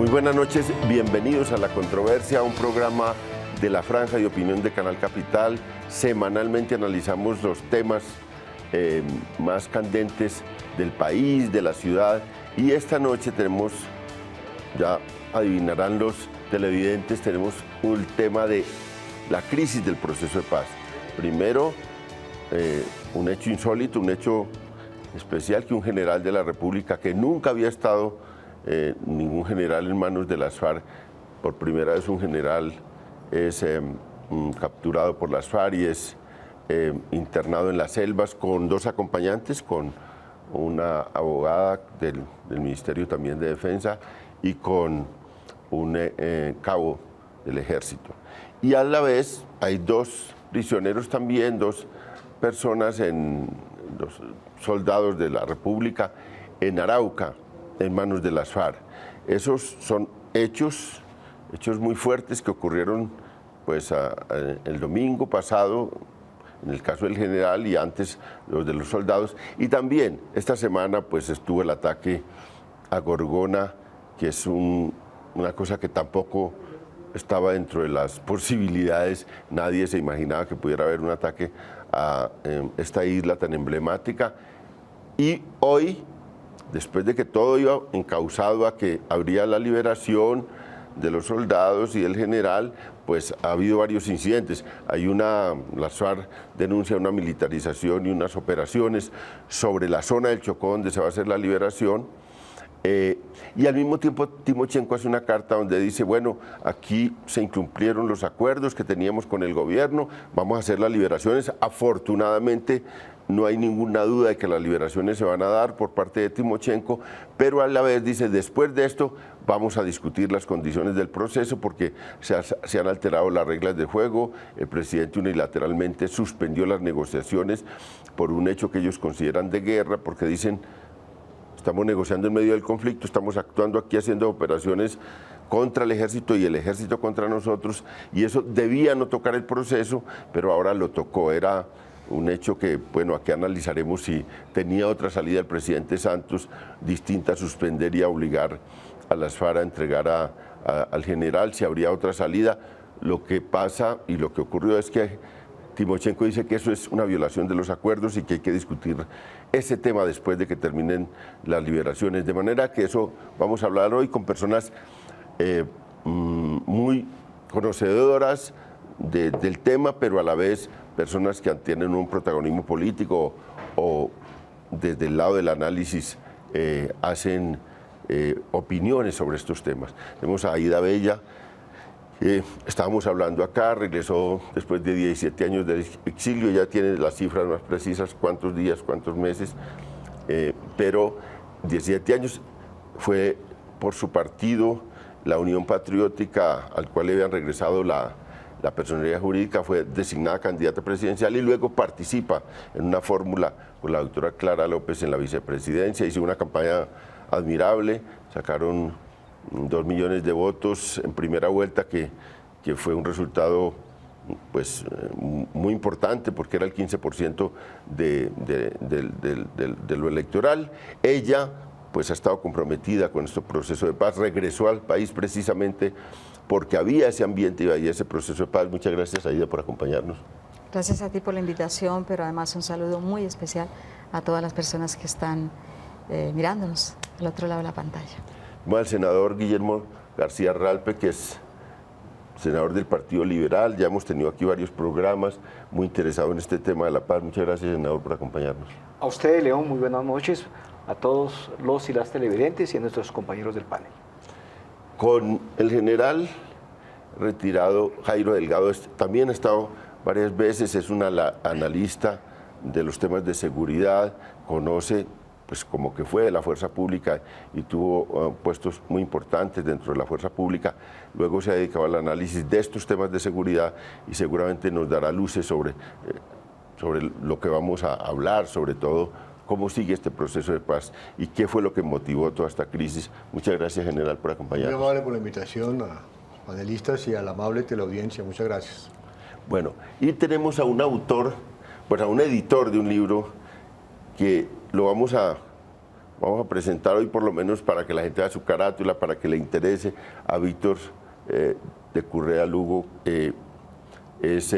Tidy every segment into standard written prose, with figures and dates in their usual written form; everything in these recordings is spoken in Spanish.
Muy buenas noches, bienvenidos a La Controversia, un programa de la Franja de Opinión de Canal Capital. Semanalmente analizamos los temas más candentes del país, de la ciudad, y esta noche tenemos, ya adivinarán los televidentes, tenemos un tema de la crisis del proceso de paz. Primero, un hecho insólito, un hecho especial, que un general de la República que nunca había estado ningún general en manos de las FARC, por primera vez un general es capturado por las FARC y es internado en las selvas con dos acompañantes, con una abogada del Ministerio también de Defensa y con un cabo del Ejército. Y a la vez hay dos prisioneros también, dos personas, dos soldados de la República en Arauca, en manos de las FARC. Esos son hechos muy fuertes que ocurrieron pues, el domingo pasado, en el caso del general, y antes los de los soldados. Y también esta semana pues, estuvo el ataque a Gorgona, que es una cosa que tampoco estaba dentro de las posibilidades. Nadie se imaginaba que pudiera haber un ataque a esta isla tan emblemática. Y hoy, después de que todo iba encauzado a que habría la liberación de los soldados y del general, pues ha habido varios incidentes. Las FARC denuncia una militarización y unas operaciones sobre la zona del Chocó donde se va a hacer la liberación. Y al mismo tiempo Timochenko hace una carta donde dice, bueno, aquí se incumplieron los acuerdos que teníamos con el gobierno, vamos a hacer las liberaciones. Afortunadamente no hay ninguna duda de que las liberaciones se van a dar por parte de Timochenko, pero a la vez dice, después de esto vamos a discutir las condiciones del proceso porque se han alterado las reglas del juego. El presidente unilateralmente suspendió las negociaciones por un hecho que ellos consideran de guerra, porque dicen, estamos negociando en medio del conflicto, estamos actuando aquí haciendo operaciones contra el ejército y el ejército contra nosotros, y eso debía no tocar el proceso, pero ahora lo tocó. Era un hecho que, bueno, aquí analizaremos si tenía otra salida el presidente Santos distinta a suspender y a obligar a las FARC a entregar al general, si habría otra salida. Lo que pasa y lo que ocurrió es que Timochenko dice que eso es una violación de los acuerdos y que hay que discutir ese tema después de que terminen las liberaciones. De manera que eso vamos a hablar hoy con personas muy conocedoras del tema, pero a la vez personas que tienen un protagonismo político o desde el lado del análisis hacen opiniones sobre estos temas. Tenemos a Aida Bella. Estábamos hablando acá, regresó después de 17 años de exilio, ya tiene las cifras más precisas, cuántos días, cuántos meses, pero 17 años fue por su partido, la Unión Patriótica, al cual le habían regresado la personería jurídica, fue designada candidata presidencial y luego participa en una fórmula con la doctora Clara López en la vicepresidencia. Hizo una campaña admirable, sacaron 2 millones de votos en primera vuelta, que fue un resultado pues, muy importante porque era el 15% de lo electoral. Ella pues, ha estado comprometida con este proceso de paz, regresó al país precisamente porque había ese ambiente y había ese proceso de paz. Muchas gracias, Aida, por acompañarnos. Gracias a ti por la invitación, pero además un saludo muy especial a todas las personas que están mirándonos al otro lado de la pantalla. Al senador Guillermo García Ralpe, que es senador del Partido Liberal. Ya hemos tenido aquí varios programas, muy interesado en este tema de la paz. Muchas gracias, senador, por acompañarnos. A usted, León, muy buenas noches, a todos los y las televidentes y a nuestros compañeros del panel. Con el general retirado Jairo Delgado, también ha estado varias veces, es un analista de los temas de seguridad, conoce pues como que fue de la fuerza pública y tuvo puestos muy importantes dentro de la fuerza pública. Luego se ha dedicado al análisis de estos temas de seguridad y seguramente nos dará luces sobre lo que vamos a hablar, sobre todo cómo sigue este proceso de paz y qué fue lo que motivó toda esta crisis. Muchas gracias, general, por acompañarnos. Muy amable por la invitación a los panelistas y a la amable teleaudiencia. Muchas gracias. Bueno, y tenemos a un autor, pues a un editor de un libro que lo vamos a Vamos a presentar hoy, por lo menos para que la gente vea su carátula, para que le interese, a Víctor de Currea Lugo, es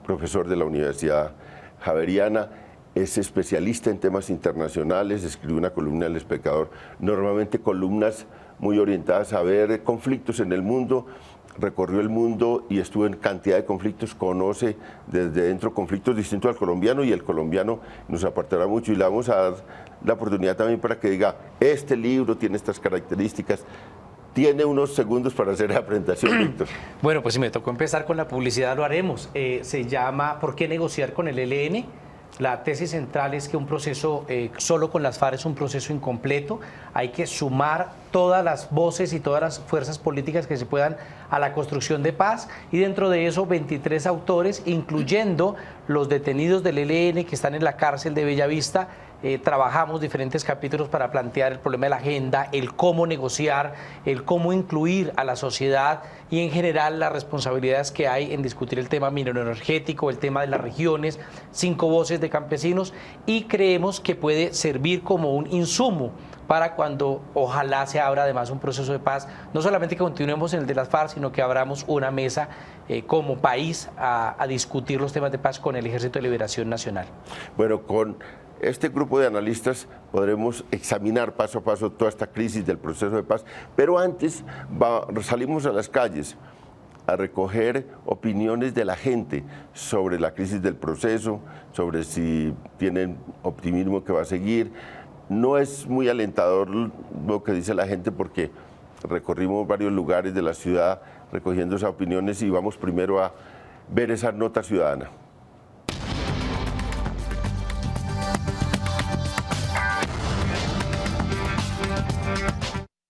profesor de la Universidad Javeriana, es especialista en temas internacionales, escribió una columna en El Espectador, normalmente columnas muy orientadas a ver conflictos en el mundo, recorrió el mundo y estuvo en cantidad de conflictos, conoce desde dentro conflictos distintos al colombiano y el colombiano nos aportará mucho y le vamos a dar la oportunidad también para que diga, este libro tiene estas características. Tiene unos segundos para hacer la presentación, Víctor. Bueno, pues si me tocó empezar con la publicidad, lo haremos. Se llama ¿Por qué negociar con el ELN? La tesis central es que un proceso solo con las FARC es un proceso incompleto. Hay que sumar todas las voces y todas las fuerzas políticas que se puedan a la construcción de paz. Y dentro de eso, 23 autores, incluyendo los detenidos del ELN que están en la cárcel de Bellavista. Trabajamos diferentes capítulos para plantear el problema de la agenda, el cómo negociar, el cómo incluir a la sociedad y en general las responsabilidades que hay en discutir el tema mineroenergético, el tema de las regiones, 5 voces de campesinos y creemos que puede servir como un insumo para cuando ojalá se abra además un proceso de paz, no solamente que continuemos en el de las FARC, sino que abramos una mesa como país a discutir los temas de paz con el Ejército de Liberación Nacional. Bueno, con este grupo de analistas podremos examinar paso a paso toda esta crisis del proceso de paz, pero antes salimos a las calles a recoger opiniones de la gente sobre la crisis del proceso, sobre si tienen optimismo que va a seguir. No es muy alentador lo que dice la gente porque recorrimos varios lugares de la ciudad recogiendo esas opiniones y vamos primero a ver esa nota ciudadana.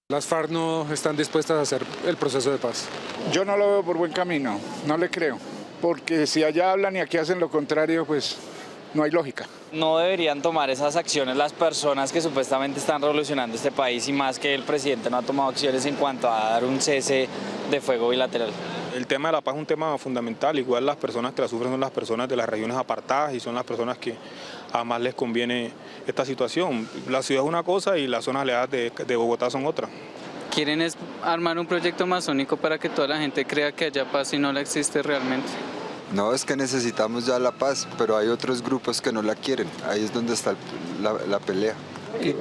Las FARC no están dispuestas a hacer el proceso de paz. Yo no lo veo por buen camino, no le creo, porque si allá hablan y aquí hacen lo contrario, pues no hay lógica. No deberían tomar esas acciones las personas que supuestamente están revolucionando este país y más que el presidente no ha tomado acciones en cuanto a dar un cese de fuego bilateral. El tema de la paz es un tema fundamental, igual las personas que la sufren son las personas de las regiones apartadas y son las personas que a más les conviene esta situación. La ciudad es una cosa y las zonas alejadas de Bogotá son otra. Quieren es armar un proyecto masónico para que toda la gente crea que haya paz y no la existe realmente. No, es que necesitamos ya la paz, pero hay otros grupos que no la quieren. Ahí es donde está la pelea.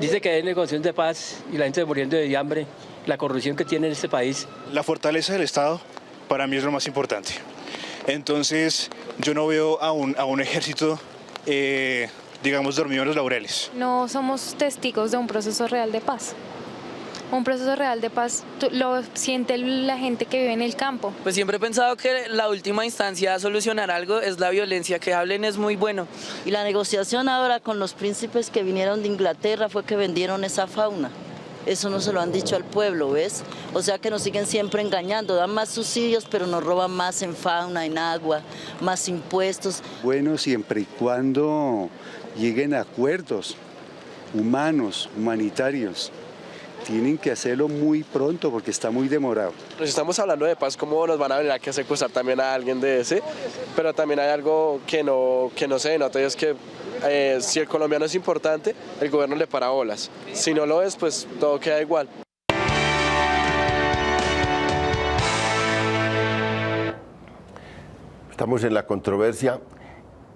Dice que hay negociación de paz y la gente muriendo de hambre, la corrupción que tiene en este país. La fortaleza del Estado para mí es lo más importante. Entonces yo no veo a un ejército, digamos, dormido en los laureles. No somos testigos de un proceso real de paz. Un proceso real de paz lo siente la gente que vive en el campo. Pues siempre he pensado que la última instancia a solucionar algo es la violencia, que hablen es muy bueno. Y la negociación ahora con los príncipes que vinieron de Inglaterra fue que vendieron esa fauna. Eso no se lo han dicho al pueblo, ¿ves? O sea que nos siguen siempre engañando, dan más subsidios, pero nos roban más en fauna, en agua, más impuestos. Bueno, siempre y cuando lleguen a acuerdos humanos, humanitarios. Tienen que hacerlo muy pronto porque está muy demorado. Pues estamos hablando de paz, ¿cómo nos van a venir aquí a secuestrar también a alguien de ese? Pero también hay algo que no se denota y es que si el colombiano es importante, el gobierno le para bolas. Si no lo es, pues todo queda igual. Estamos en la controversia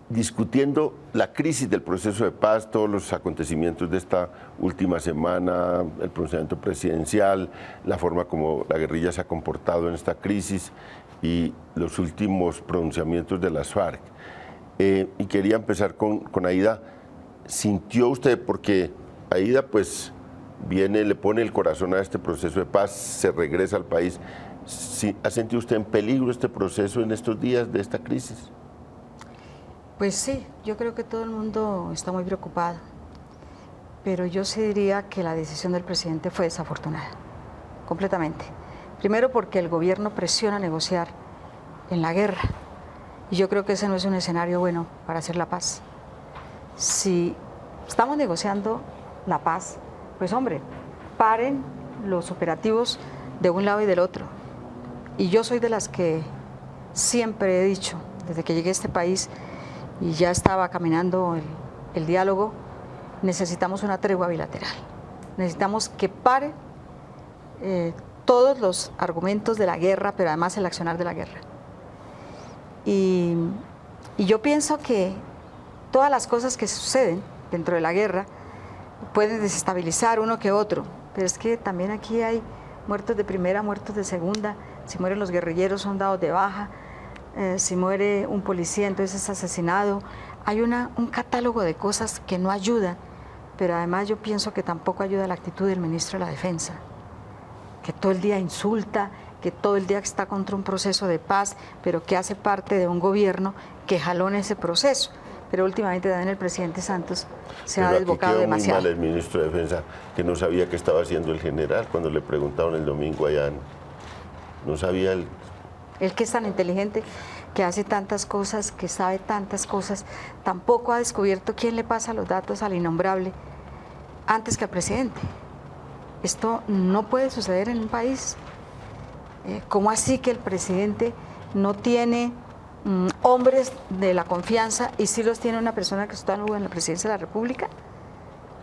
discutiendo la crisis del proceso de paz, todos los acontecimientos de esta última semana, el pronunciamiento presidencial, la forma como la guerrilla se ha comportado en esta crisis y los últimos pronunciamientos de las FARC. Y quería empezar con Aida. ¿Sintió usted, porque Aida pues viene, le pone el corazón a este proceso de paz, se regresa al país, ¿ha sentido usted en peligro este proceso en estos días de esta crisis? Pues sí, yo creo que todo el mundo está muy preocupado, pero yo sí diría que la decisión del presidente fue desafortunada, completamente. Primero porque el gobierno presiona a negociar en la guerra, y yo creo que ese no es un escenario bueno para hacer la paz. Si estamos negociando la paz, pues hombre, paren los operativos de un lado y del otro. Y yo soy de las que siempre he dicho, desde que llegué a este país, y ya estaba caminando el diálogo, necesitamos una tregua bilateral. necesitamos que pare todos los argumentos de la guerra, pero además el accionar de la guerra. Y yo pienso que todas las cosas que suceden dentro de la guerra pueden desestabilizar uno que otro, pero es que también aquí hay muertos de primera, muertos de segunda. Si mueren los guerrilleros son dados de baja, si muere un policía entonces es asesinado. Hay un catálogo de cosas que no ayudan, pero además yo pienso que tampoco ayuda la actitud del ministro de la Defensa, que todo el día insulta, que todo el día está contra un proceso de paz, pero que hace parte de un gobierno que jaló en ese proceso. Pero últimamente también el presidente Santos se ha desbocado demasiado. Muy mal el ministro de Defensa, que no sabía qué estaba haciendo el general cuando le preguntaron el domingo allá. No sabía él. Él que es tan inteligente, que hace tantas cosas, que sabe tantas cosas, tampoco ha descubierto quién le pasa los datos al innombrable antes que al presidente. Esto no puede suceder en un país. ¿Cómo así que el presidente no tiene hombres de la confianza y sí los tiene una persona que está en la presidencia de la República?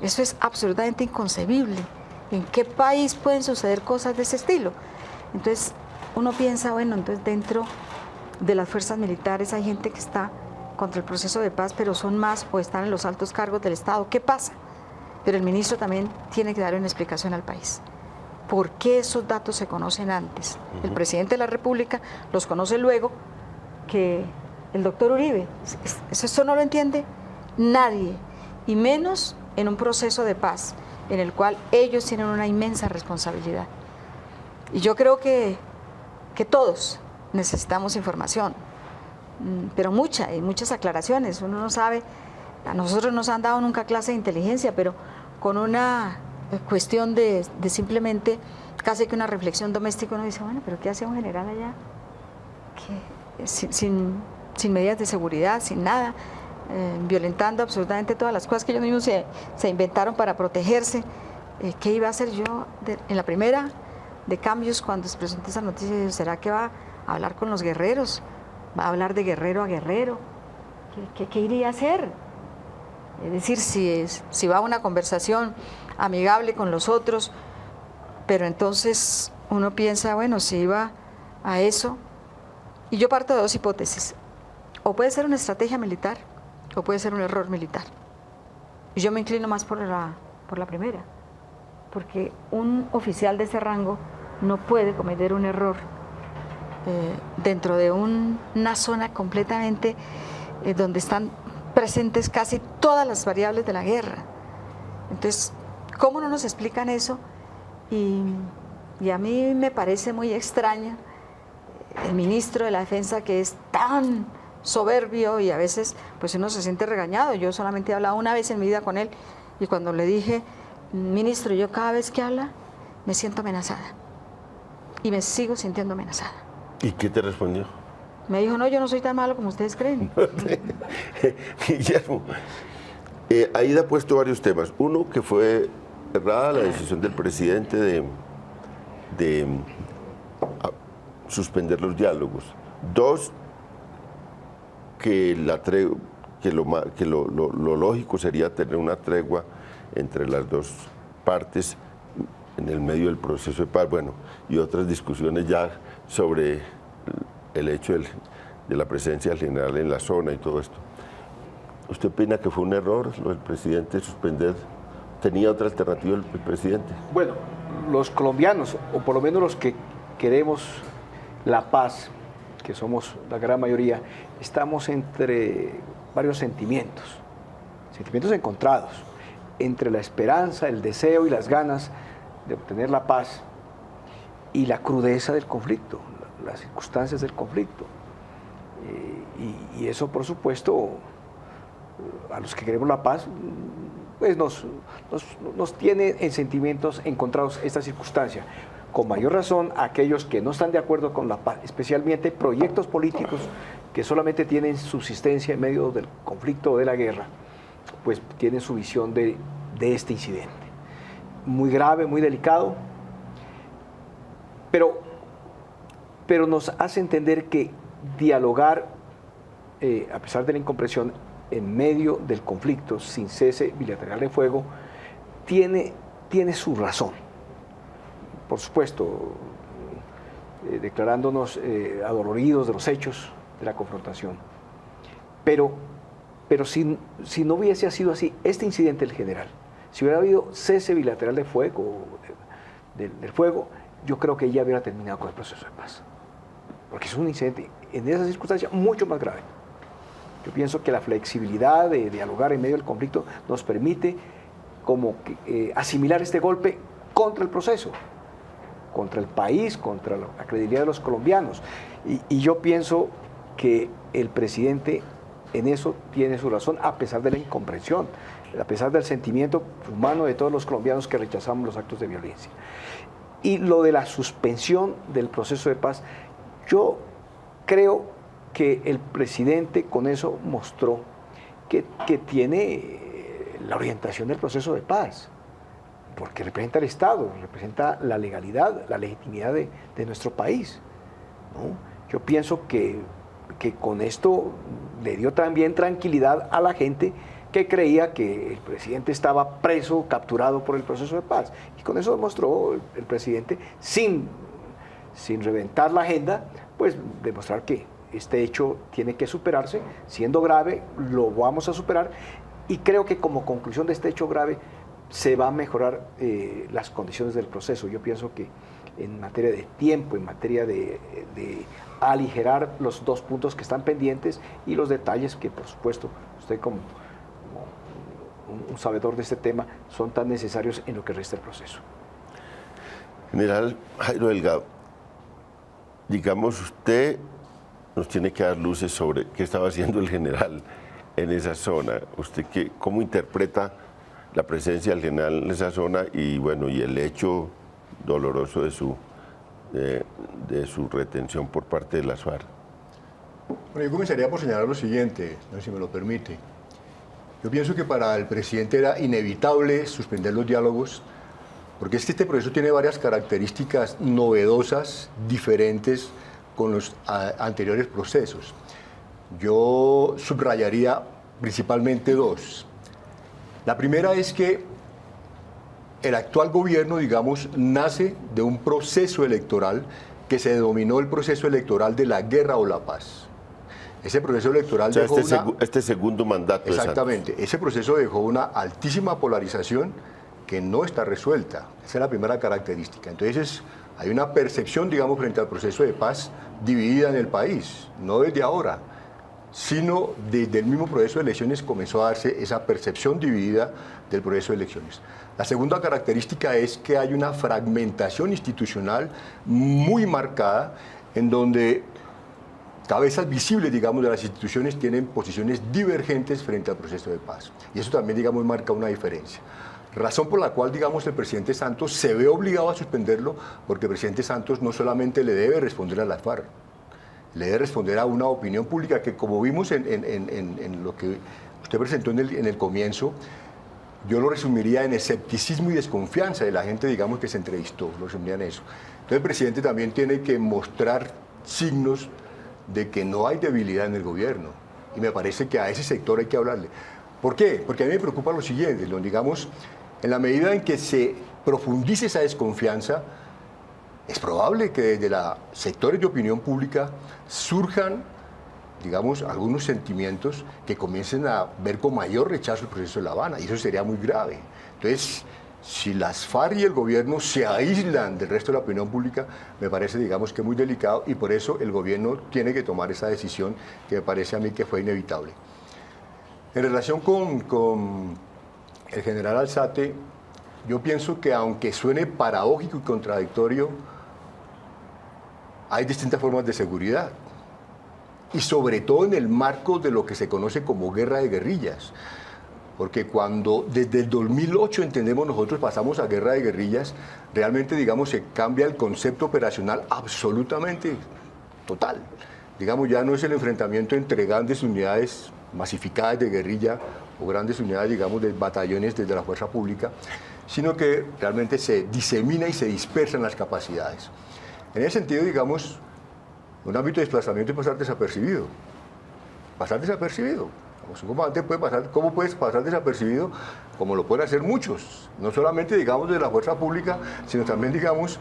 Eso es absolutamente inconcebible. ¿En qué país pueden suceder cosas de ese estilo? Entonces uno piensa, bueno, entonces dentro de las fuerzas militares hay gente que está contra el proceso de paz, pero son más o están en los altos cargos del Estado. ¿Qué pasa? Pero el ministro también tiene que darle una explicación al país. ¿Por qué esos datos se conocen antes? El presidente de la República los conoce luego que el doctor Uribe. Eso no lo entiende nadie, y menos en un proceso de paz en el cual ellos tienen una inmensa responsabilidad. Y yo creo que todos necesitamos información, pero muchas aclaraciones. Uno no sabe, a nosotros nos han dado nunca clase de inteligencia, pero con una cuestión de simplemente casi que una reflexión doméstica, uno dice, bueno, pero ¿qué hace un general allá? Sin medidas de seguridad, sin nada, violentando absolutamente todas las cosas que ellos mismos se inventaron para protegerse. ¿Qué iba a hacer yo en la primera de cambios cuando se presentó esa noticia? ¿Será que va a hablar con los guerreros? ¿Va a hablar de guerrero a guerrero? ¿Qué iría a hacer? Es decir, si va a una conversación amigable con los otros, pero entonces uno piensa, bueno, si iba a eso, y yo parto de dos hipótesis: o puede ser una estrategia militar, o puede ser un error militar. Y yo me inclino más por la primera, porque un oficial de ese rango no puede cometer un error dentro de una zona completamente donde están presentes casi todas las variables de la guerra. Entonces, ¿cómo no nos explican eso? Y a mí me parece muy extraña el ministro de la Defensa, que es tan soberbio, y a veces pues uno se siente regañado. Yo solamente he hablado una vez en mi vida con él, y cuando le dije, ministro, yo cada vez que habla me siento amenazada, y me sigo sintiendo amenazada. ¿Y qué te respondió? Me dijo, no, yo no soy tan malo como ustedes creen. Guillermo, Aida ha puesto varios temas. Uno, que fue errada la decisión del presidente de suspender los diálogos. Dos, que lo lógico sería tener una tregua entre las dos partes en el medio del proceso de paz. Bueno, y otras discusiones ya sobre el hecho de la presencia del general en la zona y todo esto. ¿Usted opina que fue un error lo del presidente suspender? ¿Tenía otra alternativa el presidente? Bueno, los colombianos, o por lo menos los que queremos la paz, que somos la gran mayoría, estamos entre varios sentimientos encontrados, entre la esperanza, el deseo y las ganas de obtener la paz y la crudeza del conflicto, las circunstancias del conflicto. Y eso, por supuesto, a los que queremos la paz, pues nos tiene en sentimientos encontrados esta circunstancia. Con mayor razón, aquellos que no están de acuerdo con la paz, especialmente proyectos políticos que solamente tienen subsistencia en medio del conflicto o de la guerra, pues tienen su visión de este incidente. Muy grave, muy delicado, pero nos hace entender que dialogar, a pesar de la incomprensión, en medio del conflicto, sin cese bilateral de fuego, tiene tiene su razón. Por supuesto, declarándonos adoloridos de los hechos de la confrontación. Pero si no hubiese sido así, este incidente del general, si hubiera habido cese bilateral de fuego, del fuego, yo creo que ya hubiera terminado con el proceso de paz. Porque es un incidente, en esas circunstancias, mucho más grave. Yo pienso que la flexibilidad de dialogar en medio del conflicto nos permite como asimilar este golpe contra el proceso, contra el país, contra la credibilidad de los colombianos. Y yo pienso que el presidente en eso tiene su razón, a pesar de la incomprensión, a pesar del sentimiento humano de todos los colombianos que rechazamos los actos de violencia. Y lo de la suspensión del proceso de paz, yo creo que el presidente con eso mostró que tiene la orientación del proceso de paz, porque representa al Estado, representa la legalidad, la legitimidad de nuestro país, ¿no? Yo pienso que con esto le dio también tranquilidad a la gente que creía que el presidente estaba preso, capturado por el proceso de paz. Y con eso demostró el presidente, sin reventar la agenda, pues demostrar que este hecho tiene que superarse, siendo grave, lo vamos a superar, y creo que como conclusión de este hecho grave se va a mejorar las condiciones del proceso. Yo pienso que en materia de tiempo, en materia de aligerar los dos puntos que están pendientes y los detalles que, por supuesto, usted como un sabedor de este tema, son tan necesarios en lo que resta el proceso. General Jairo Delgado, digamos, usted nos tiene que dar luces sobre qué estaba haciendo el general en esa zona. ¿Usted cómo interpreta la presencia del general en esa zona y, bueno, y el hecho doloroso de su retención por parte de las FARC? Bueno, yo comenzaría por señalar lo siguiente, no sé si me lo permite. Yo pienso que para el presidente era inevitable suspender los diálogos, porque es que este proceso tiene varias características novedosas, diferentes con los anteriores procesos. Yo subrayaría principalmente dos. La primera es que el actual gobierno, digamos, nace de un proceso electoral que se denominó el proceso electoral de la guerra o la paz. Ese proceso electoral dejó este segundo mandato. Exactamente. Ese proceso dejó una altísima polarización que no está resuelta. Esa es la primera característica. Entonces, hay una percepción, digamos, frente al proceso de paz dividida en el país, no desde ahora, sino desde el mismo proceso de elecciones comenzó a darse esa percepción dividida del proceso de elecciones. La segunda característica es que hay una fragmentación institucional muy marcada, en donde cabezas visibles, digamos, de las instituciones tienen posiciones divergentes frente al proceso de paz. Y eso también, digamos, marca una diferencia. Razón por la cual, digamos, el presidente Santos se ve obligado a suspenderlo, porque el presidente Santos no solamente le debe responder a las FARC, le debe responder a una opinión pública que, como vimos en lo que usted presentó en el comienzo, yo lo resumiría en escepticismo y desconfianza de la gente, digamos, que se entrevistó, lo resumiría en eso. Entonces el presidente también tiene que mostrar signos de que no hay debilidad en el gobierno, y me parece que a ese sector hay que hablarle. ¿Por qué? Porque a mí me preocupa lo siguiente, digamos, en la medida en que se profundice esa desconfianza, es probable que desde los sectores de opinión pública surjan, digamos, algunos sentimientos que comiencen a ver con mayor rechazo el proceso de La Habana, y eso sería muy grave. Entonces, si las FARC y el gobierno se aíslan del resto de la opinión pública, me parece, digamos, que es muy delicado, y por eso el gobierno tiene que tomar esa decisión que me parece a mí que fue inevitable. En relación con el general Alzate, yo pienso que aunque suene paradójico y contradictorio, hay distintas formas de seguridad, y sobre todo en el marco de lo que se conoce como guerra de guerrillas, porque cuando desde el 2008 entendemos nosotros pasamos a guerra de guerrillas, realmente, digamos, se cambia el concepto operacional absolutamente total. Digamos, ya no es el enfrentamiento entre grandes unidades masificadas de guerrilla o grandes unidades, digamos, de batallones desde la fuerza pública, sino que realmente se disemina y se dispersan las capacidades. En ese sentido, digamos, un ámbito de desplazamiento es pasar desapercibido. Pasar desapercibido. Un comandante puede pasar, ¿cómo puedes pasar desapercibido? Como lo pueden hacer muchos, no solamente, digamos, de la fuerza pública, sino también, digamos,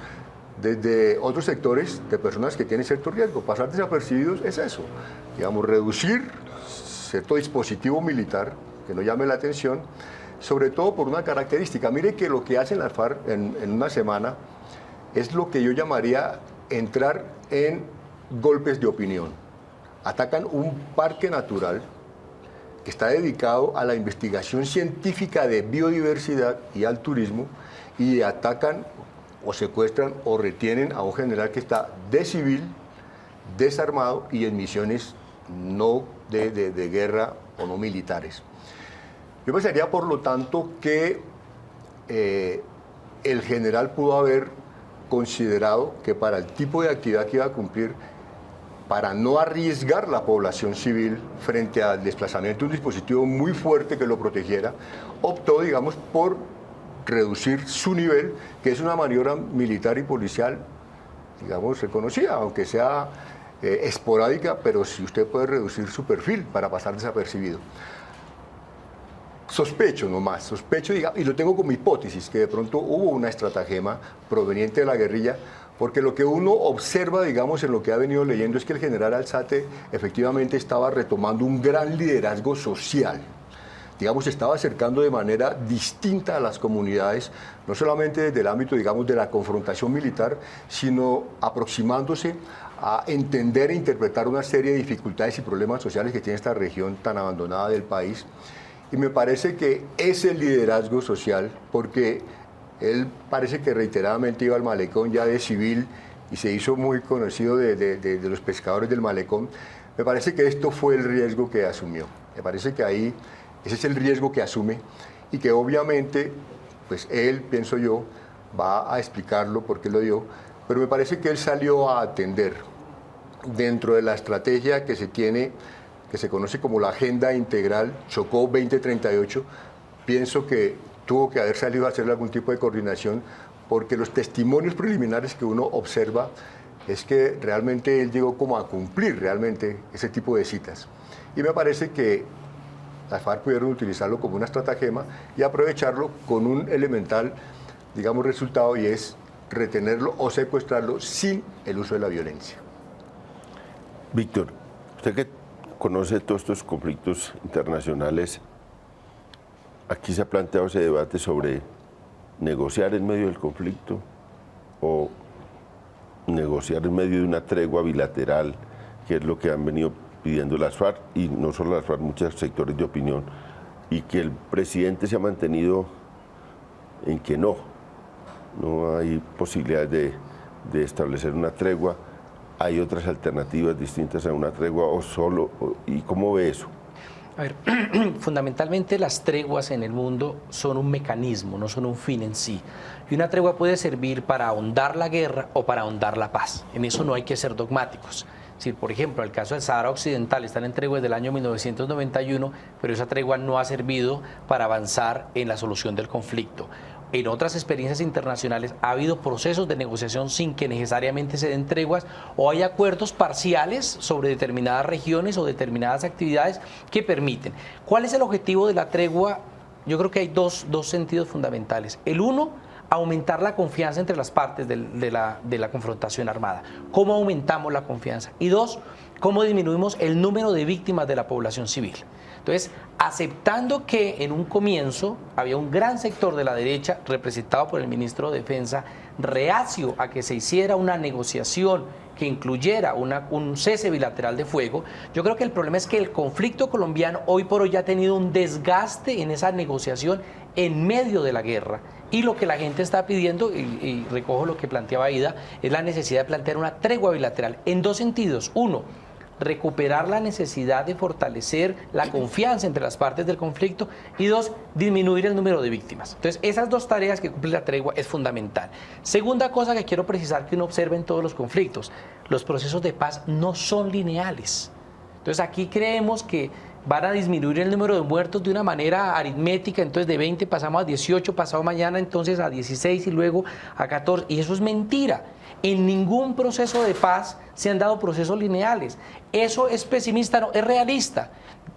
desde otros sectores de personas que tienen cierto riesgo. Pasar desapercibidos es eso, digamos, reducir cierto dispositivo militar que no llame la atención, sobre todo por una característica. Mire que lo que hacen las FARC en una semana es lo que yo llamaría entrar en golpes de opinión. Atacan un parque natural que está dedicado a la investigación científica de biodiversidad y al turismo, y atacan o secuestran o retienen a un general que está de civil, desarmado y en misiones no de guerra o no militares. Yo pensaría, por lo tanto, que el general pudo haber considerado que para el tipo de actividad que iba a cumplir, para no arriesgar la población civil frente al desplazamiento de un dispositivo muy fuerte que lo protegiera, optó, digamos, por reducir su nivel, que es una maniobra militar y policial, digamos, reconocida, aunque sea esporádica, pero si usted puede reducir su perfil para pasar desapercibido. Sospecho nomás, sospecho, digamos, y lo tengo como hipótesis, que de pronto hubo una estratagema proveniente de la guerrilla, porque lo que uno observa, digamos, en lo que ha venido leyendo es que el general Alzate efectivamente estaba retomando un gran liderazgo social. Digamos, se estaba acercando de manera distinta a las comunidades, no solamente desde el ámbito, digamos, de la confrontación militar, sino aproximándose a entender e interpretar una serie de dificultades y problemas sociales que tiene esta región tan abandonada del país. Y me parece que ese liderazgo social, porque él parece que reiteradamente iba al malecón ya de civil y se hizo muy conocido de los pescadores del malecón, me parece que esto fue el riesgo que asumió. Me parece que ahí ese es el riesgo que asume y que obviamente, pues él, pienso yo, va a explicarlo por qué lo dio, pero me parece que él salió a atender dentro de la estrategia que se tiene, que se conoce como la Agenda Integral Chocó 2038, pienso que tuvo que haber salido a hacer algún tipo de coordinación, porque los testimonios preliminares que uno observa es que realmente él llegó como a cumplir realmente ese tipo de citas. Y me parece que las FARC pudieron utilizarlo como una estratagema y aprovecharlo con un elemental, digamos, resultado, y es retenerlo o secuestrarlo sin el uso de la violencia. Víctor, usted que conoce todos estos conflictos internacionales, aquí se ha planteado ese debate sobre negociar en medio del conflicto o negociar en medio de una tregua bilateral, que es lo que han venido pidiendo las FARC, y no solo las FARC, muchos sectores de opinión, y que el presidente se ha mantenido en que no hay posibilidades de establecer una tregua. ¿Hay otras alternativas distintas a una tregua o solo? ¿Y cómo ve eso? A ver, fundamentalmente las treguas en el mundo son un mecanismo, no son un fin en sí. Y una tregua puede servir para ahondar la guerra o para ahondar la paz. En eso no hay que ser dogmáticos. Es decir, por ejemplo, el caso del Sahara Occidental, están en tregua desde el año 1991, pero esa tregua no ha servido para avanzar en la solución del conflicto. En otras experiencias internacionales ha habido procesos de negociación sin que necesariamente se den treguas, o hay acuerdos parciales sobre determinadas regiones o determinadas actividades que permiten. ¿Cuál es el objetivo de la tregua? Yo creo que hay dos sentidos fundamentales. El uno, aumentar la confianza entre las partes de la confrontación armada. ¿Cómo aumentamos la confianza? Y dos, ¿cómo disminuimos el número de víctimas de la población civil? Entonces, aceptando que en un comienzo había un gran sector de la derecha, representado por el ministro de Defensa, reacio a que se hiciera una negociación que incluyera un cese bilateral de fuego, yo creo que el problema es que el conflicto colombiano hoy por hoy ha tenido un desgaste en esa negociación en medio de la guerra. Y lo que la gente está pidiendo, y recojo lo que planteaba Aida, es la necesidad de plantear una tregua bilateral en dos sentidos. Uno, recuperar la necesidad de fortalecer la confianza entre las partes del conflicto, y dos, disminuir el número de víctimas. Entonces, esas dos tareas que cumple la tregua es fundamental. Segunda cosa que quiero precisar que uno observa en todos los conflictos: los procesos de paz no son lineales. Entonces, aquí creemos que van a disminuir el número de muertos de una manera aritmética, entonces de 20 pasamos a 18, pasado mañana entonces a 16 y luego a 14, y eso es mentira. En ningún proceso de paz se han dado procesos lineales. Eso es pesimista, no, es realista.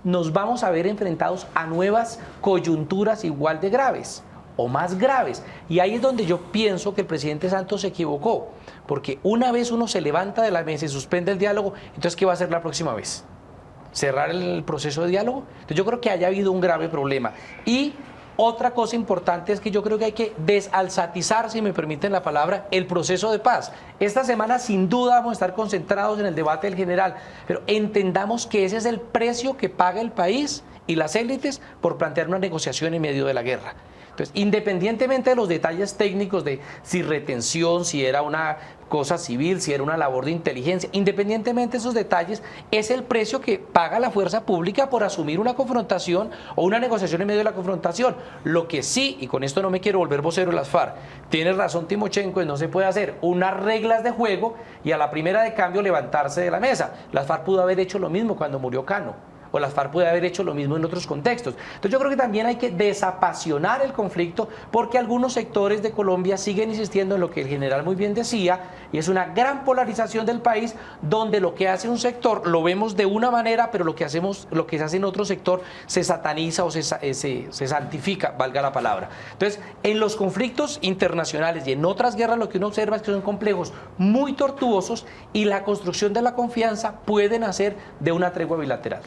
Nos vamos a ver enfrentados a nuevas coyunturas igual de graves o más graves. Y ahí es donde yo pienso que el presidente Santos se equivocó, porque una vez uno se levanta de la mesa y suspende el diálogo, entonces ¿qué va a hacer la próxima vez? ¿Cerrar el proceso de diálogo? Entonces yo creo que haya habido un grave problema. Y otra cosa importante es que yo creo que hay que desalzatizar, si me permiten la palabra, el proceso de paz. Esta semana sin duda vamos a estar concentrados en el debate del general, pero entendamos que ese es el precio que paga el país y las élites por plantear una negociación en medio de la guerra. Entonces, independientemente de los detalles técnicos de si retención, si era una cosa civil, si era una labor de inteligencia, independientemente de esos detalles, es el precio que paga la fuerza pública por asumir una confrontación o una negociación en medio de la confrontación. Lo que sí, y con esto no me quiero volver vocero de las FARC, tiene razón Timochenko, no se puede hacer unas reglas de juego y a la primera de cambio levantarse de la mesa. Las FARC pudo haber hecho lo mismo cuando murió Cano, o las FARC puede haber hecho lo mismo en otros contextos. Entonces yo creo que también hay que desapasionar el conflicto, porque algunos sectores de Colombia siguen insistiendo en lo que el general muy bien decía, y es una gran polarización del país, donde lo que hace un sector lo vemos de una manera, pero lo que se hace en otro sector se sataniza o se santifica, valga la palabra. Entonces, en los conflictos internacionales y en otras guerras lo que uno observa es que son complejos muy tortuosos, y la construcción de la confianza puede nacer de una tregua bilateral.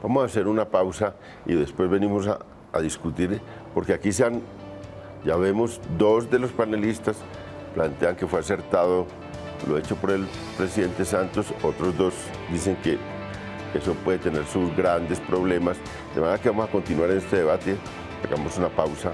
Vamos a hacer una pausa y después venimos a discutir, porque aquí ya vemos, dos de los panelistas plantean que fue acertado lo hecho por el presidente Santos, otros dos dicen que eso puede tener sus grandes problemas. De manera que vamos a continuar en este debate, hagamos una pausa.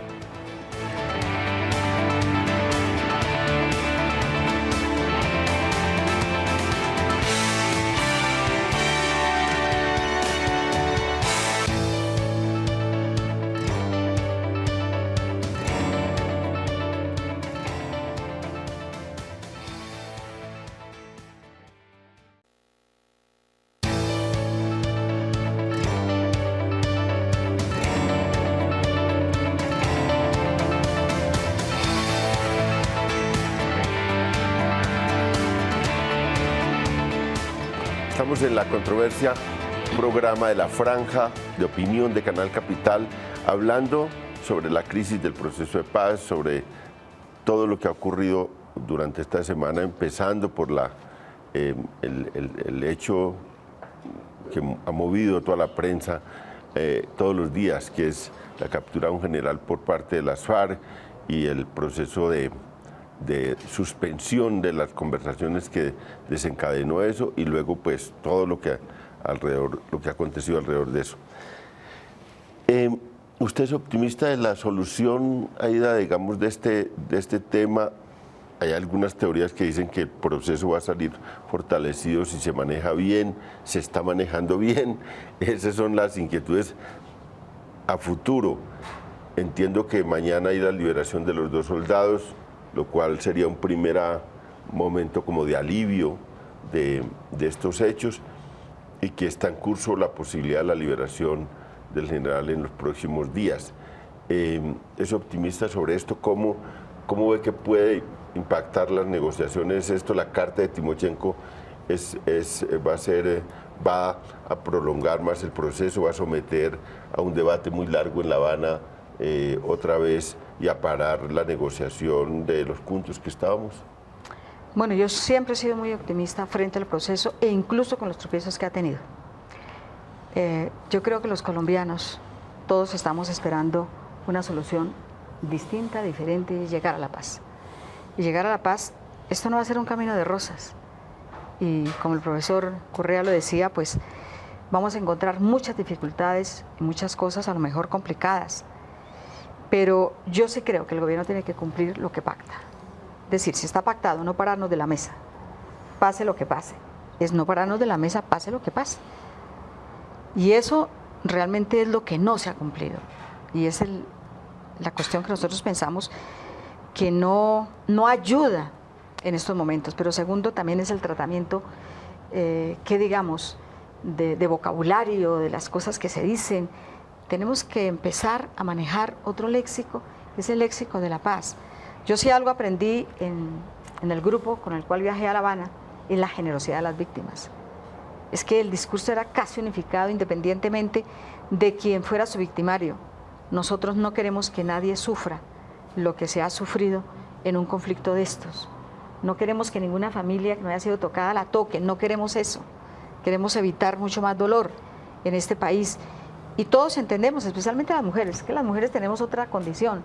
Estamos en La Controversia, un programa de la Franja de Opinión de Canal Capital, hablando sobre la crisis del proceso de paz, sobre todo lo que ha ocurrido durante esta semana, empezando por el hecho que ha movido toda la prensa todos los días, que es la captura de un general por parte de las FARC y el proceso de suspensión de las conversaciones que desencadenó eso, y luego pues todo lo que ha acontecido alrededor de eso. ¿Usted es optimista de la solución, Aida, digamos, de este tema? Hay algunas teorías que dicen que el proceso va a salir fortalecido si se maneja bien, se está manejando bien. Esas son las inquietudes a futuro. Entiendo que mañana hay la liberación de los 2 soldados, lo cual sería un primer momento como de alivio de estos hechos, y que está en curso la posibilidad de la liberación del general en los próximos días. ¿Es optimista sobre esto? ¿Cómo ve que puede impactar las negociaciones esto? La carta de Timochenko va a prolongar más el proceso, va a someter a un debate muy largo en La Habana otra vez, y a parar la negociación de los puntos que estábamos. Bueno, yo siempre he sido muy optimista frente al proceso, e incluso con los tropiezos que ha tenido. Yo creo que los colombianos todos estamos esperando una solución distinta, diferente, y llegar a la paz. Y llegar a la paz, esto no va a ser un camino de rosas. Y como el profesor Correa lo decía, pues vamos a encontrar muchas dificultades y muchas cosas a lo mejor complicadas. Pero yo sí creo que el gobierno tiene que cumplir lo que pacta. Es decir, si está pactado, no pararnos de la mesa, pase lo que pase. Es no pararnos de la mesa, pase lo que pase. Y eso realmente es lo que no se ha cumplido. Y es la cuestión que nosotros pensamos que no ayuda en estos momentos. Pero segundo, también es el tratamiento que digamos de vocabulario, de las cosas que se dicen. Tenemos que empezar a manejar otro léxico, es el léxico de la paz. Yo sí algo aprendí en el grupo con el cual viajé a La Habana es la generosidad de las víctimas. Es que el discurso era casi unificado independientemente de quien fuera su victimario. Nosotros no queremos que nadie sufra lo que se ha sufrido en un conflicto de estos. No queremos que ninguna familia que no haya sido tocada la toque, no queremos eso. Queremos evitar mucho más dolor en este país. Y todos entendemos, especialmente las mujeres, que las mujeres tenemos otra condición.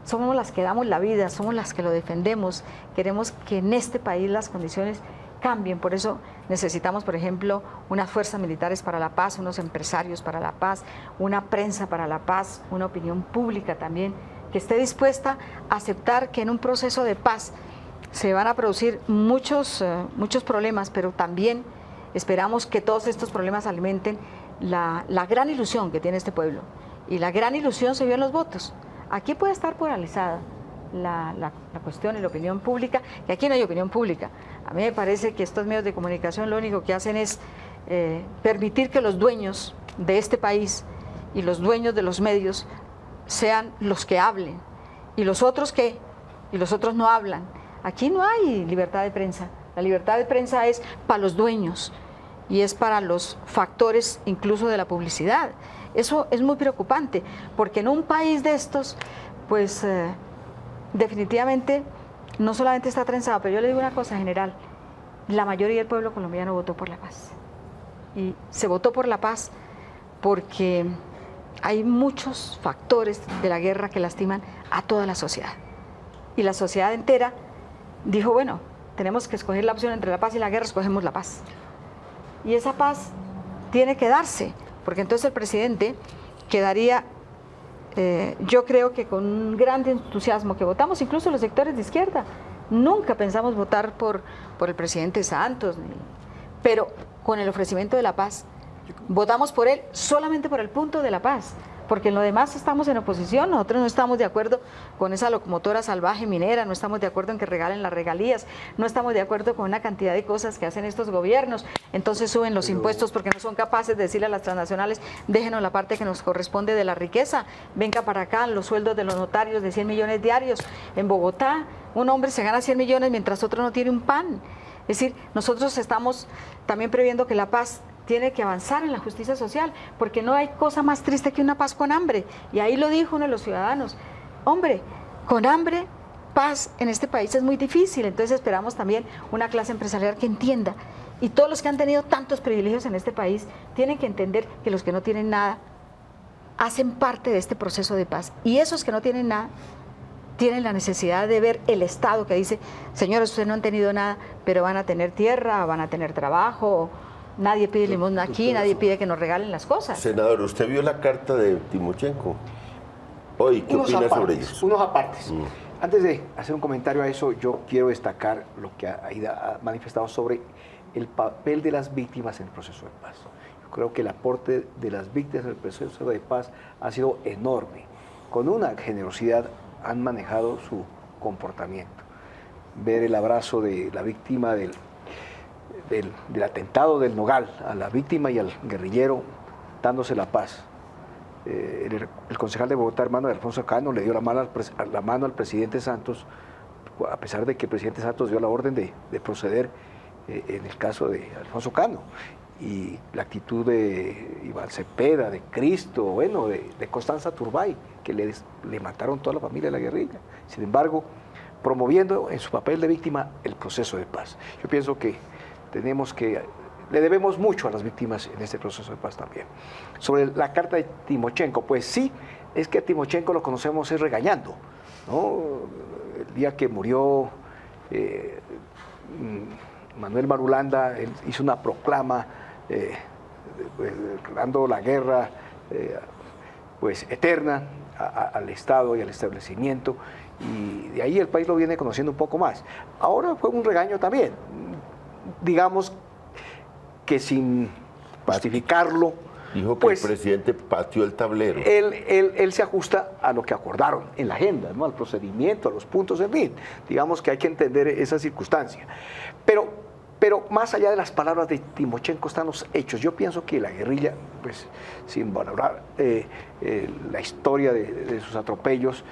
Somos las que damos la vida, somos las que lo defendemos. Queremos que en este país las condiciones cambien. Por eso necesitamos, por ejemplo, unas fuerzas militares para la paz, unos empresarios para la paz, una prensa para la paz, una opinión pública también, que esté dispuesta a aceptar que en un proceso de paz se van a producir muchos problemas, pero también esperamos que todos estos problemas alimenten la gran ilusión que tiene este pueblo. Y la gran ilusión se vio en los votos. Aquí puede estar polarizada la cuestión y la opinión pública, y aquí no hay opinión pública. A mí me parece que estos medios de comunicación lo único que hacen es permitir que los dueños de este país y los dueños de los medios sean los que hablen. ¿Y los otros qué? Y los otros no hablan. Aquí no hay libertad de prensa. La libertad de prensa es para los dueños y es para los factores incluso de la publicidad. Eso es muy preocupante, porque en un país de estos, pues definitivamente no solamente está trenzado, pero yo le digo una cosa general, la mayoría del pueblo colombiano votó por la paz. Y se votó por la paz porque hay muchos factores de la guerra que lastiman a toda la sociedad. Y la sociedad entera dijo, bueno, tenemos que escoger la opción entre la paz y la guerra, escogemos la paz. Y esa paz tiene que darse, porque entonces el presidente quedaría, yo creo que con un gran entusiasmo, que votamos incluso los sectores de izquierda. Nunca pensamos votar por el presidente Santos, pero con el ofrecimiento de la paz. Votamos por él solamente por el punto de la paz, porque en lo demás estamos en oposición. Nosotros no estamos de acuerdo con esa locomotora salvaje minera, no estamos de acuerdo en que regalen las regalías, no estamos de acuerdo con una cantidad de cosas que hacen estos gobiernos. Entonces suben los impuestos porque no son capaces de decirle a las transnacionales, déjenos la parte que nos corresponde de la riqueza, venga para acá, los sueldos de los notarios de 100 millones diarios. En Bogotá, un hombre se gana 100 millones mientras otro no tiene un pan. Es decir, nosotros estamos también previendo que la paz tiene que avanzar en la justicia social, porque no hay cosa más triste que una paz con hambre. Y ahí lo dijo uno de los ciudadanos, hombre, con hambre, paz en este país es muy difícil. Entonces esperamos también una clase empresarial que entienda. Y todos los que han tenido tantos privilegios en este país tienen que entender que los que no tienen nada hacen parte de este proceso de paz. Y esos que no tienen nada tienen la necesidad de ver el Estado que dice, señores, ustedes no han tenido nada, pero van a tener tierra, van a tener trabajo. Nadie pide limosna aquí, nadie pide que nos regalen las cosas. Senador, ¿usted vio la carta de Timochenko? Hoy, ¿qué opina sobre ellos? Unos apartes. Antes de hacer un comentario a eso, yo quiero destacar lo que Aida ha manifestado sobre el papel de las víctimas en el proceso de paz. Yo creo que el aporte de las víctimas en el proceso de paz ha sido enorme. Con una generosidad han manejado su comportamiento. Ver el abrazo de la víctima del atentado del Nogal, a la víctima y al guerrillero, dándose la paz. El concejal de Bogotá, hermano de Alfonso Cano, le dio la mano al presidente Santos, a pesar de que el presidente Santos dio la orden de proceder en el caso de Alfonso Cano. Y la actitud de Iván Cepeda, de Cristo, bueno, de Constanza Turbay, que le mataron toda la familia de la guerrilla. Sin embargo, promoviendo en su papel de víctima el proceso de paz. Yo pienso que le debemos mucho a las víctimas en este proceso de paz también. Sobre la carta de Timochenko, pues sí, es que a Timochenko lo conocemos es regañando, ¿no? El día que murió Manuel Marulanda, él hizo una proclama declarando la guerra pues eterna al Estado y al establecimiento, y de ahí el país lo viene conociendo un poco más. Ahora fue un regaño también, digamos que sin justificarlo. Dijo que pues, el presidente pateó el tablero. Él se ajusta a lo que acordaron en la agenda, ¿no? Al procedimiento, a los puntos, en fin. Digamos que hay que entender esa circunstancia. Pero más allá de las palabras de Timochenko están los hechos. Yo pienso que la guerrilla, pues sin valorar la historia de sus atropellos,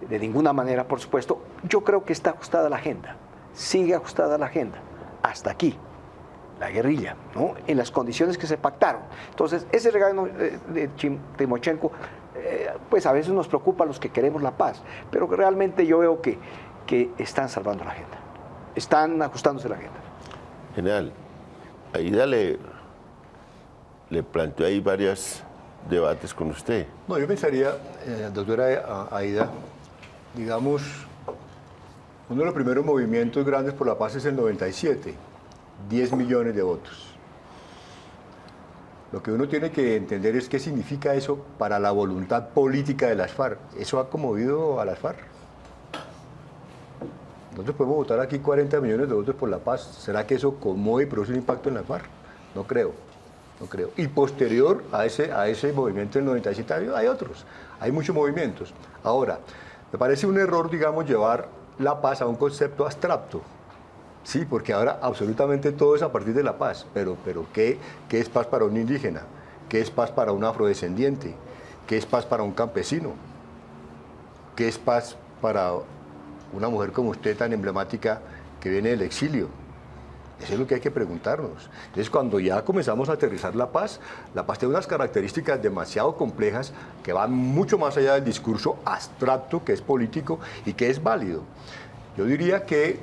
de ninguna manera, por supuesto, yo creo que está ajustada a la agenda. sigue ajustada a la agenda. Hasta aquí, la guerrilla, ¿no? En las condiciones que se pactaron. Entonces, ese regalo de Timochenko, pues a veces nos preocupa a los que queremos la paz, pero realmente yo veo que están salvando la agenda, están ajustándose la agenda. General, Aida le planteó ahí varios debates con usted. No, yo pensaría, doctora Aida, digamos, uno de los primeros movimientos grandes por la paz es el 97, 10 millones de votos. Lo que uno tiene que entender es qué significa eso para la voluntad política de las FARC. ¿Eso ha conmovido a las FARC? Nosotros podemos votar aquí 40 millones de votos por la paz. ¿Será que eso conmueve y produce un impacto en las FARC? No creo, no creo. Y posterior a ese movimiento del 97 hay otros, hay muchos movimientos. Ahora, me parece un error, digamos, llevar la paz a un concepto abstracto. Sí, porque ahora absolutamente todo es a partir de la paz. Pero ¿qué es paz para un indígena? ¿Qué es paz para un afrodescendiente? ¿Qué es paz para un campesino? ¿Qué es paz para una mujer como usted tan emblemática que viene del exilio? Eso es lo que hay que preguntarnos. Entonces, cuando ya comenzamos a aterrizar la paz tiene unas características demasiado complejas que van mucho más allá del discurso abstracto que es político y que es válido. Yo diría que,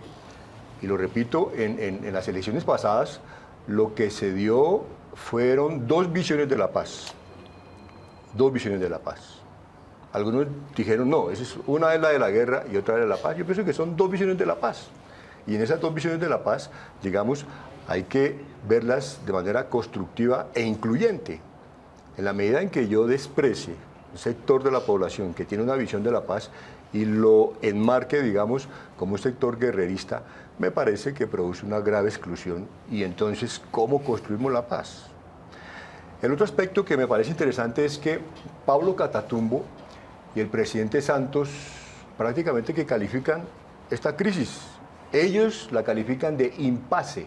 y lo repito, en las elecciones pasadas, lo que se dio fueron 2 visiones de la paz. 2 visiones de la paz. Algunos dijeron, no, una es la de la guerra y otra es la de la paz. Yo pienso que son 2 visiones de la paz. Y en esas 2 visiones de la paz, digamos, hay que verlas de manera constructiva e incluyente. En la medida en que yo desprecie un sector de la población que tiene una visión de la paz y lo enmarque, digamos, como un sector guerrerista, me parece que produce una grave exclusión. Y entonces, ¿cómo construimos la paz? El otro aspecto que me parece interesante es que Pablo Catatumbo y el presidente Santos prácticamente que califican esta crisis. Ellos la califican de impasse.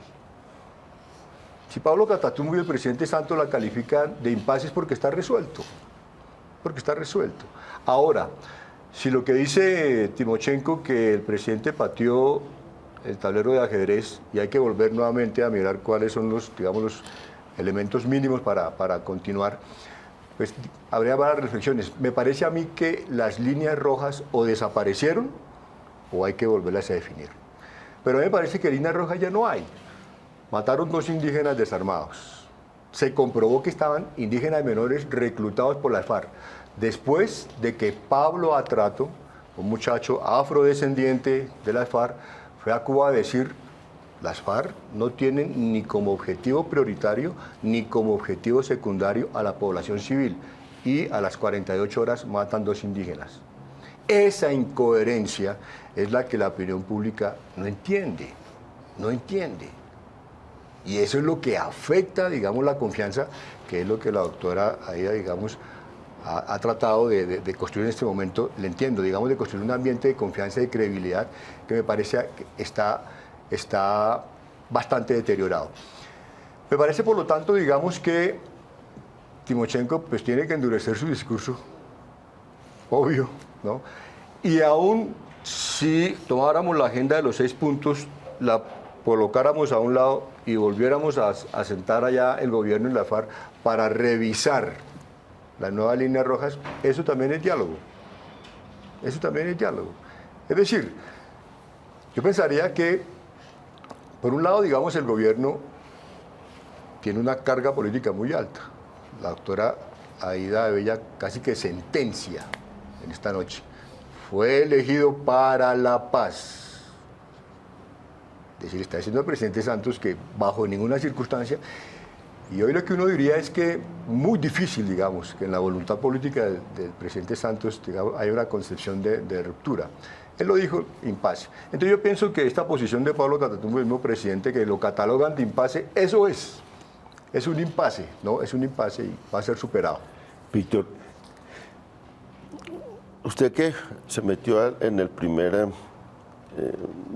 Si Pablo Catatumbo y el presidente Santos la califican de impasse es porque está resuelto. Porque está resuelto. Ahora, si lo que dice Timochenko, que el presidente pateó el tablero de ajedrez y hay que volver nuevamente a mirar cuáles son los, digamos, los elementos mínimos para continuar, pues habría varias reflexiones. Me parece a mí que las líneas rojas o desaparecieron o hay que volverlas a definir. Pero a mí me parece que líneas rojas ya no hay. Mataron 2 indígenas desarmados. Se comprobó que estaban indígenas menores reclutados por las FARC. Después de que Pablo Atrato, un muchacho afrodescendiente de las FARC, fue a Cuba a decir, las FARC no tienen ni como objetivo prioritario ni como objetivo secundario a la población civil. Y a las 48 horas matan 2 indígenas. Esa incoherencia es la que la opinión pública no entiende, no entiende. Y eso es lo que afecta, digamos, la confianza, que es lo que la doctora Aida, digamos, ha tratado de construir en este momento, le entiendo, digamos, de construir un ambiente de confianza y de credibilidad que me parece que está bastante deteriorado. Me parece, por lo tanto, digamos, que Timochenko pues tiene que endurecer su discurso, obvio, ¿no? Y aún si tomáramos la agenda de los 6 puntos, la colocáramos a un lado y volviéramos a sentar allá el gobierno y la FARC para revisar las nuevas líneas rojas, eso también es diálogo. Eso también es diálogo. Es decir, yo pensaría que, por un lado, digamos, el gobierno tiene una carga política muy alta. La doctora Aida Bella casi que sentencia en esta noche. Fue elegido para la paz. Es decir, está diciendo el presidente Santos que bajo ninguna circunstancia, y hoy lo que uno diría es que muy difícil, digamos, que en la voluntad política del presidente Santos, digamos, hay una concepción de ruptura. Él lo dijo, impasse. Entonces yo pienso que esta posición de Pablo Catatumbo, el mismo presidente, que lo catalogan de impasse, eso es un impasse, ¿no? Es un impasse y va a ser superado. Víctor, usted que se metió en el primer,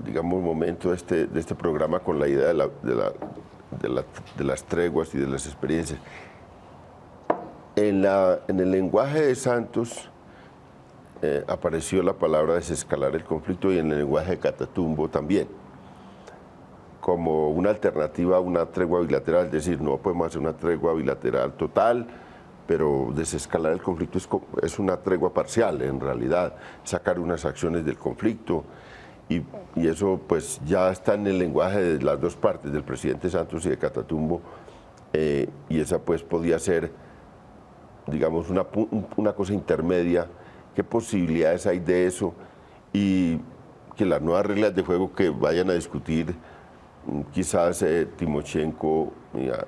digamos, momento de este programa con la idea de las treguas y de las experiencias, en el lenguaje de Santos apareció la palabra desescalar el conflicto y en el lenguaje de Catatumbo también. como una alternativa a una tregua bilateral, es decir, no podemos hacer una tregua bilateral total, pero desescalar el conflicto es una tregua parcial en realidad, sacar unas acciones del conflicto, y eso pues ya está en el lenguaje de las dos partes, del presidente Santos y de Catatumbo, y esa pues podía ser, digamos, una cosa intermedia. ¿Qué posibilidades hay de eso? Y que las nuevas reglas de juego que vayan a discutir quizás Timochenko,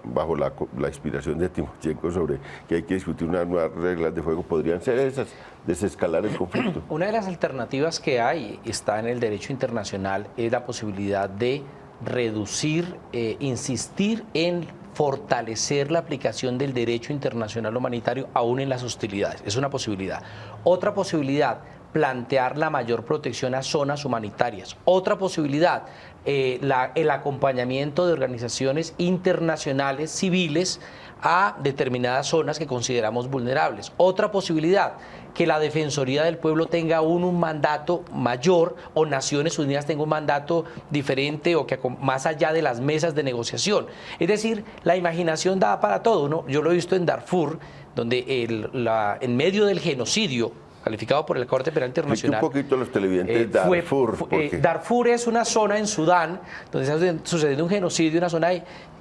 bajo la inspiración de Timochenko sobre que hay que discutir unas nuevas reglas de juego, podrían ser esas, desescalar el conflicto. Una de las alternativas que hay, está en el derecho internacional, es la posibilidad de reducir, insistir en fortalecer la aplicación del derecho internacional humanitario aún en las hostilidades. Es una posibilidad. Otra posibilidad, plantear la mayor protección a zonas humanitarias. Otra posibilidad, el acompañamiento de organizaciones internacionales civiles a determinadas zonas que consideramos vulnerables. Otra posibilidad, que la Defensoría del Pueblo tenga aún un mandato mayor, o Naciones Unidas tenga un mandato diferente, o que más allá de las mesas de negociación. Es decir, la imaginación da para todo, ¿no? Yo lo he visto en Darfur, donde en medio del genocidio calificado por la Corte Penal Internacional. Un poquito los televidentes Darfur. Darfur es una zona en Sudán donde está sucediendo un genocidio, una zona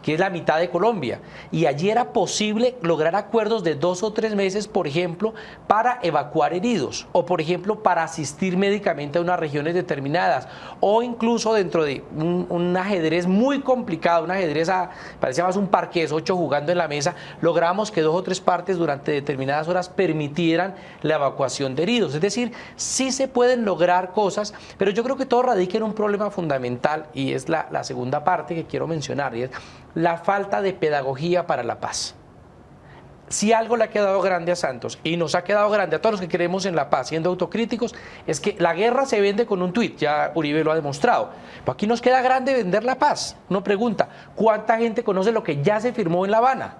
que es la mitad de Colombia. Y allí era posible lograr acuerdos de 2 o 3 meses, por ejemplo, para evacuar heridos, o por ejemplo, para asistir médicamente a unas regiones determinadas, o incluso dentro de un ajedrez muy complicado, un ajedrez parecía más un parqués, 8 jugando en la mesa, logramos que 2 o 3 partes durante determinadas horas permitieran la evacuación de heridos. Es decir, sí se pueden lograr cosas, pero yo creo que todo radica en un problema fundamental, y es la segunda parte que quiero mencionar, y es la falta de pedagogía para la paz. Si algo le ha quedado grande a Santos, y nos ha quedado grande a todos los que creemos en la paz, siendo autocríticos, es que la guerra se vende con un tuit, ya Uribe lo ha demostrado. Pero aquí nos queda grande vender la paz. Uno pregunta, ¿cuánta gente conoce lo que ya se firmó en La Habana?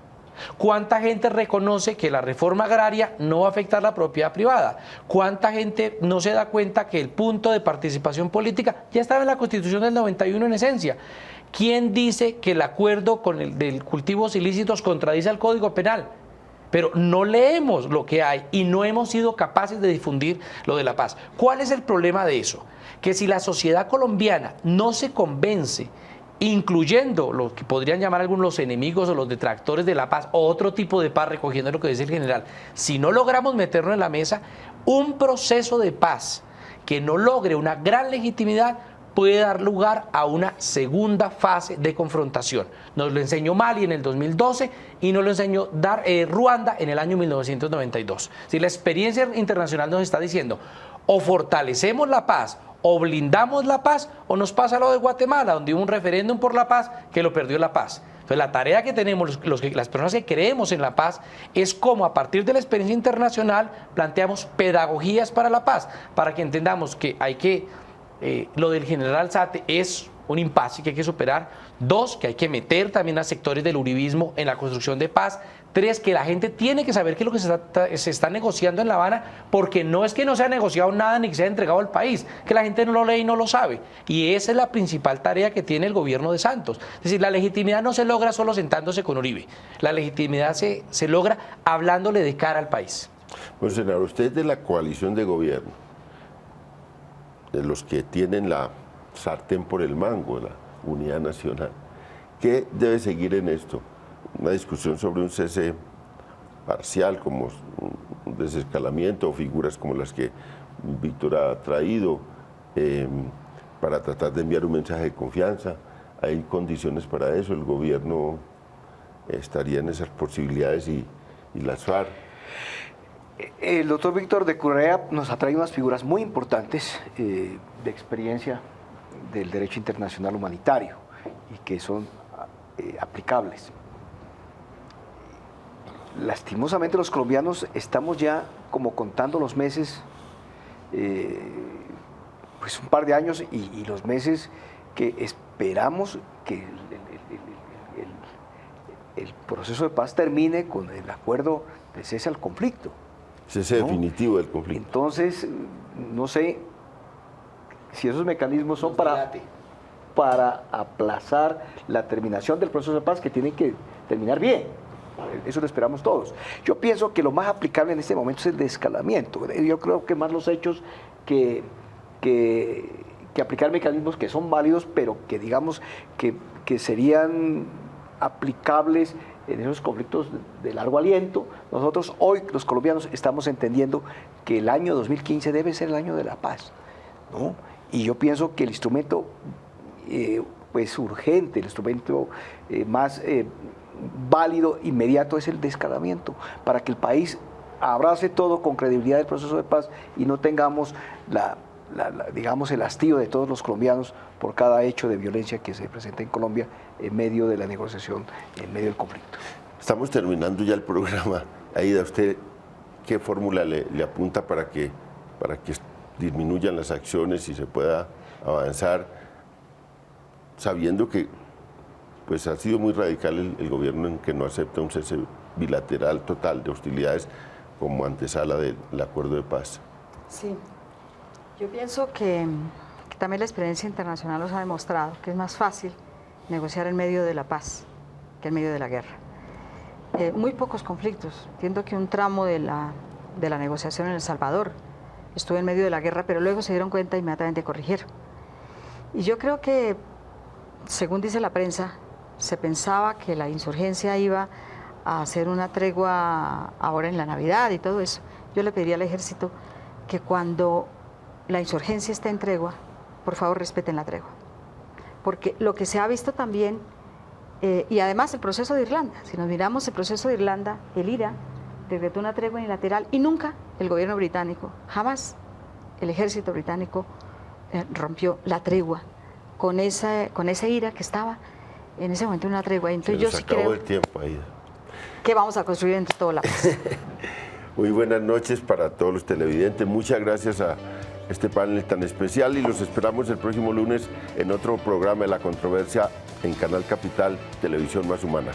¿Cuánta gente reconoce que la reforma agraria no va a afectar la propiedad privada? ¿Cuánta gente no se da cuenta que el punto de participación política ya estaba en la Constitución del 91 en esencia? ¿Quién dice que el acuerdo del cultivos ilícitos contradice al Código Penal? Pero no leemos lo que hay y no hemos sido capaces de difundir lo de la paz. ¿Cuál es el problema de eso? Que si la sociedad colombiana no se convence, incluyendo lo que podrían llamar algunos los enemigos o los detractores de la paz, o otro tipo de paz, recogiendo lo que dice el general, si no logramos meternos en la mesa, un proceso de paz que no logre una gran legitimidad puede dar lugar a una segunda fase de confrontación. Nos lo enseñó Mali en el 2012 y nos lo enseñó Ruanda en el año 1992. Si la experiencia internacional nos está diciendo, o fortalecemos la paz, o blindamos la paz, o nos pasa lo de Guatemala, donde hubo un referéndum por la paz que lo perdió la paz. Entonces la tarea que tenemos las personas que creemos en la paz es cómo a partir de la experiencia internacional planteamos pedagogías para la paz, para que entendamos que hay que, lo del general Zate es un impasse que hay que superar. 2, que hay que meter también a sectores del uribismo en la construcción de paz. 3, que la gente tiene que saber qué es lo que se está negociando en La Habana, porque no es que no se ha negociado nada ni que se ha entregado al país, que la gente no lo lee y no lo sabe. Y esa es la principal tarea que tiene el gobierno de Santos. Es decir, la legitimidad no se logra solo sentándose con Uribe, la legitimidad se logra hablándole de cara al país. Bueno, senador, usted es de la coalición de gobierno, de los que tienen la sartén por el mango, la unidad nacional. ¿Qué debe seguir en esto? Una discusión sobre un cese parcial, como un desescalamiento, o figuras como las que Víctor ha traído, para tratar de enviar un mensaje de confianza. ¿Hay condiciones para eso? ¿El gobierno estaría en esas posibilidades y las FARC? El doctor Víctor de Correa nos ha traído unas figuras muy importantes de experiencia del derecho internacional humanitario y que son aplicables. Lastimosamente los colombianos estamos ya como contando los meses, pues un par de años y los meses que esperamos que el proceso de paz termine con el acuerdo de cese al conflicto. Cese definitivo del conflicto. Entonces, no sé si esos mecanismos son para aplazar la terminación del proceso de paz, que tiene que terminar bien. Eso lo esperamos todos. Yo pienso que lo más aplicable en este momento es el desescalamiento. Yo creo que más los hechos que aplicar mecanismos que son válidos, pero que digamos que serían aplicables en esos conflictos de largo aliento. Nosotros hoy, los colombianos, estamos entendiendo que el año 2015 debe ser el año de la paz, ¿no? Y yo pienso que el instrumento pues urgente, el instrumento más válido, inmediato, es el desescalamiento, para que el país abrace todo con credibilidad el proceso de paz y no tengamos digamos, el hastío de todos los colombianos por cada hecho de violencia que se presenta en Colombia en medio de la negociación, en medio del conflicto. Estamos terminando ya el programa. Aida, ¿usted qué fórmula le apunta para que disminuyan las acciones y se pueda avanzar, sabiendo que pues ha sido muy radical el gobierno en que no acepta un cese bilateral total de hostilidades como antesala del acuerdo de paz? Sí. Yo pienso que también la experiencia internacional nos ha demostrado que es más fácil negociar en medio de la paz que en medio de la guerra. Muy pocos conflictos. Entiendo que un tramo de la negociación en El Salvador estuvo en medio de la guerra, pero luego se dieron cuenta e inmediatamente corrigieron. Y yo creo que, según dice la prensa, se pensaba que la insurgencia iba a hacer una tregua ahora en la Navidad y todo eso. Yo le pediría al ejército que cuando la insurgencia está en tregua, por favor respeten la tregua. Porque lo que se ha visto también, y además el proceso de Irlanda, si nos miramos el proceso de Irlanda, el IRA decretó una tregua unilateral y nunca el gobierno británico, jamás el ejército británico rompió la tregua con ese IRA que estaba en ese momento en una tregua. Entonces yo sí creo el tiempo, Aida, que vamos a construir entre todos la paz. Muy buenas noches para todos los televidentes. Muchas gracias a este panel tan especial y los esperamos el próximo lunes en otro programa de La Controversia en Canal Capital, Televisión Más Humana.